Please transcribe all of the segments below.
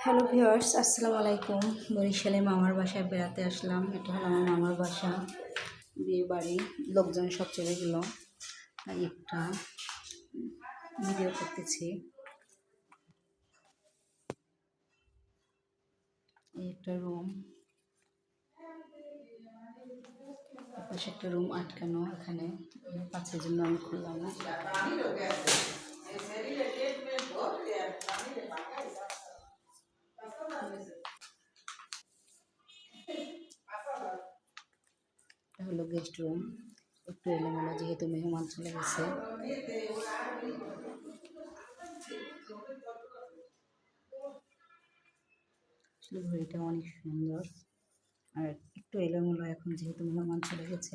Hello viewers, আসসালামু আলাইকুম। বরিশালে মামার বাসায় বেড়াতে আসলাম। এটা হলো আমার মামার বাসা, বিয়ে বাড়ি। লোকজন সব চলে গেল, তাই একটা ভিডিও করতেছি। এই একটা রুম, পাশে একটা রুম আটকানো, এখানে পাঁচের জন্য আমি খুললাম। এটা হলো গেস্ট রুম, একটু এলোমেলো যেহেতু মেহমান চলে গেছে। ঘড়িটা অনেক সুন্দর, আর একটু এলোমেলো এখন যেহেতু মেহমান চলে গেছে।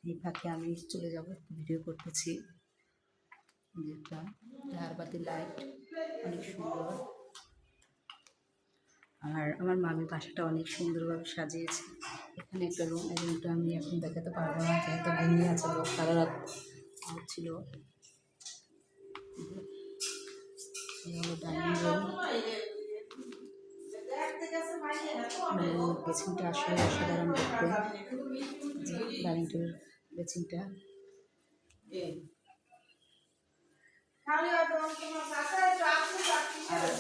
এই ফাঁকে আমি চলে যাব, ভিডিও করতেছি। যেটা ঝাড়বাতি লাইট অনেক সুন্দর, আর আমার মামির বাসাটা অনেক সুন্দরভাবে সাজিয়েছে। এখানে একটা রুম, এই রুমটা আমি এখন দেখাতে পারবো না যেহেতু ঘুমিয়ে আছে লোক, সারা রাত ছিল। এই হলো ডাইনিং রুম। বেসিনটা আসলে অসাধারণ দেখতে, ডাইনিং টেবিল বেসিনটা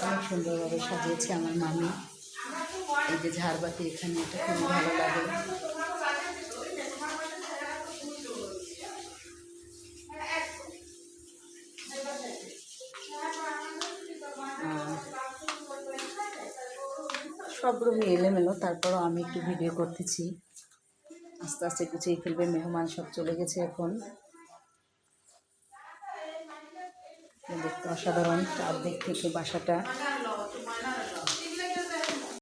অনেক সুন্দরভাবে সাজিয়েছে আমার মামি। এই যে ঝাড়বাতি এখানে, এটা খুবই ভালো লাগে। সব রুমই এলোমেলো, তারপরও আমি একটু ভিডিও করতেছি। আস্তে আস্তে গুছিয়ে ফেলবে, মেহমান সব চলে গেছে এখন। দেখতে অসাধারণ, চারদিক থেকে বাসাটা